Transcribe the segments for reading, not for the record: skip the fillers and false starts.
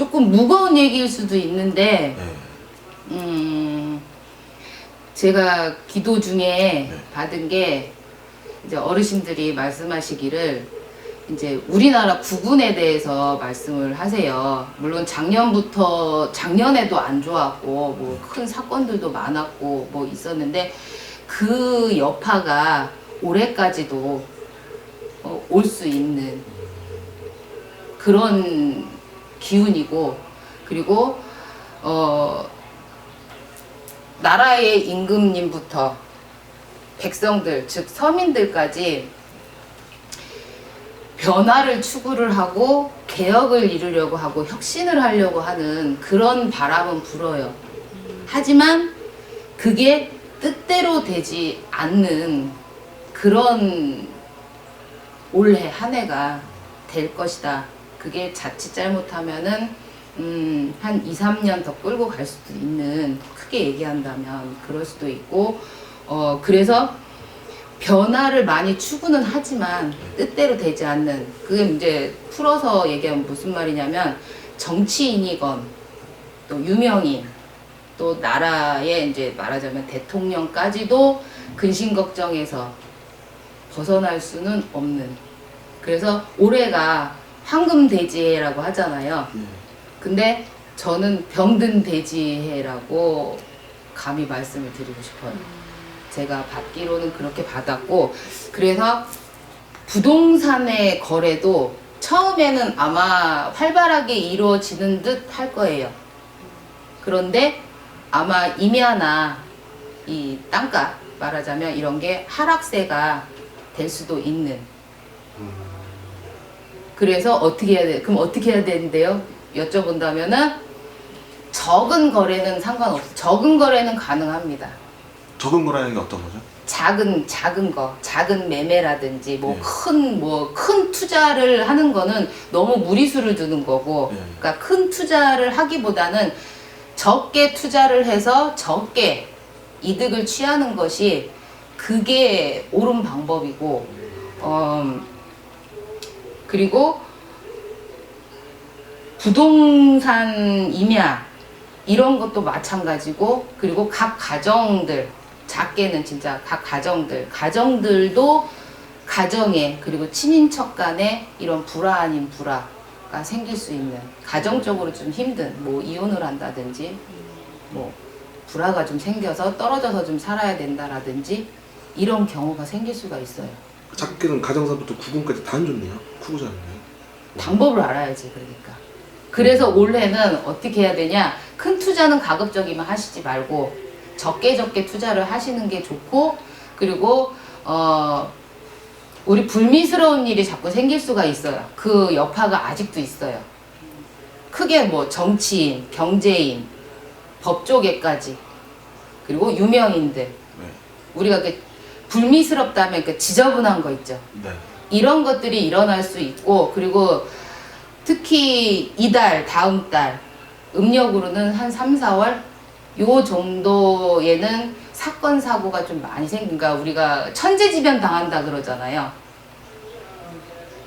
조금 무거운 얘기일 수도 있는데 제가 기도 중에 받은 게 이제 어르신들이 말씀하시기를 이제 우리나라 국군에 대해서 말씀을 하세요. 물론 작년에도 안 좋았고 뭐 큰 사건들도 많았고 뭐 있었는데 그 여파가 올해까지도 올 수 있는 그런 기운이고, 그리고 나라의 임금님부터 백성들 즉 서민들까지 변화를 추구를 하고 개혁을 이루려고 하고 혁신을 하려고 하는 그런 바람은 불어요. 하지만 그게 뜻대로 되지 않는 그런 올해 한 해가 될 것이다. 그게 자칫 잘못하면은 한 2, 3년 더 끌고 갈 수도 있는, 크게 얘기한다면 그럴 수도 있고, 그래서 변화를 많이 추구는 하지만 뜻대로 되지 않는, 그게 이제 풀어서 얘기하면 무슨 말이냐면 정치인이건 또 유명인 또 나라의 이제 말하자면 대통령까지도 근심 걱정에서 벗어날 수는 없는, 그래서 올해가 황금돼지해라고 하잖아요. 근데 저는 병든 돼지해라고 감히 말씀을 드리고 싶어요. 제가 받기로는 그렇게 받았고, 그래서 부동산의 거래도 처음에는 아마 활발하게 이루어지는 듯 할 거예요. 그런데 아마 임야나 이 땅값 말하자면 이런 게 하락세가 될 수도 있는. 그래서 어떻게 해야 돼? 그럼 어떻게 해야 되는데요? 여쭤본다면은 적은 거래는 상관없어. 적은 거래는 가능합니다. 적은 거라는 게 어떤 거죠? 작은 거, 작은 매매라든지 큰 투자를 하는 거는 너무 무리수를 두는 거고, 그러니까 큰 투자를 하기보다는 적게 투자를 해서 적게 이득을 취하는 것이 그게 옳은 방법이고, 그리고 부동산 임야 이런 것도 마찬가지고, 그리고 각 가정들, 작게는 진짜 각 가정들도 가정에, 그리고 친인척 간에 이런 불화 아닌 불화가 생길 수 있는, 가정적으로 좀 힘든, 뭐 이혼을 한다든지 뭐 불화가 좀 생겨서 떨어져서 좀 살아야 된다라든지 이런 경우가 생길 수가 있어요. 작게는 가정사부터 구군까지 다 안 좋네요. 쿠구잖아요. 방법을 알아야지. 그러니까 그래서 올해는 어떻게 해야 되냐, 큰 투자는 가급적이면 하시지 말고 적게 투자를 하시는 게 좋고, 그리고 우리 불미스러운 일이 자꾸 생길 수가 있어요. 그 여파가 아직도 있어요. 크게 뭐 정치인, 경제인, 법조계까지, 그리고 유명인들, 우리가 그 불미스럽다면 그 지저분한 거 있죠. 이런 것들이 일어날 수 있고, 그리고 특히 이달, 다음 달 음력으로는 한 3, 4월 요 정도에는 사건 사고가 좀 많이 생긴가, 우리가 천재지변 당한다 그러잖아요.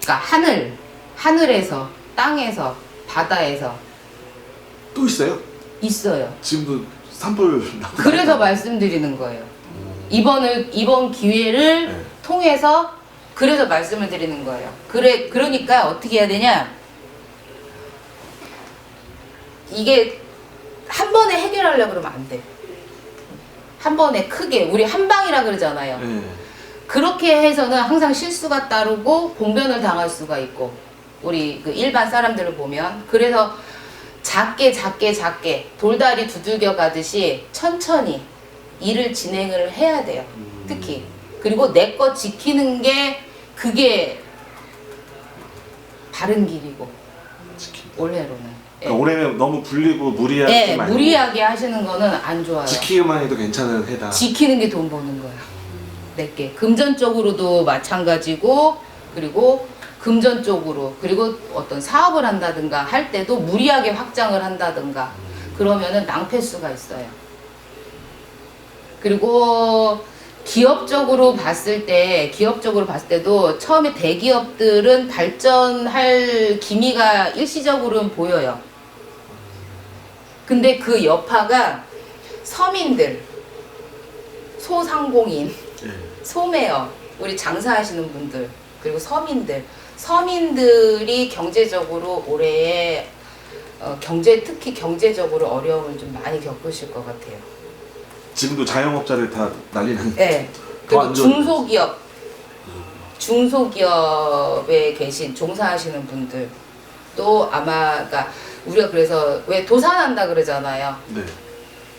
그러니까 하늘에서, 땅에서, 바다에서 또 있어요? 있어요. 지금도 산불. 그래서 말씀드리는 거예요. 이번 기회를 통해서 그래서 말씀을 드리는 거예요. 그러니까 어떻게 해야 되냐, 이게 한 번에 해결하려고 그러면 안 돼. 한 번에 크게, 우리 한 방이라 그러잖아요. 그렇게 해서는 항상 실수가 따르고 봉변을 당할 수가 있고, 우리 그 일반 사람들을 보면. 그래서 작게 돌다리 두들겨 가듯이 천천히 일을 진행을 해야 돼요. 특히. 그리고 내 거 지키는 게 그게 바른 길이고, 올해로는. 그러니까 올해는 너무 불리고 무리하게 무리하게 하시는 거는 안 좋아요. 지키기만 해도 괜찮은 해다. 지키는 게 돈 버는 거야. 내게 금전적으로도 마찬가지고, 그리고 금전적으로, 그리고 어떤 사업을 한다든가 할 때도 무리하게 확장을 한다든가 그러면은 낭패수가 있어요. 그리고 기업적으로 봤을 때도 처음에 대기업들은 발전할 기미가 일시적으로는 보여요. 근데 그 여파가 서민들, 소상공인, 예. 소매업, 우리 장사하시는 분들, 그리고 서민들이 경제적으로 올해 특히 경제적으로 어려움을 좀 많이 겪으실 것 같아요. 지금도 자영업자를 다 난리는. 네. 더 그리고 안 좋은 중소기업에 계신 종사하시는 분들도 아마, 그러니까 우리가 그래서 왜 도산한다 그러잖아요. 네.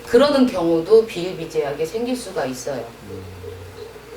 그러는 경우도 비일비재하게 생길 수가 있어요.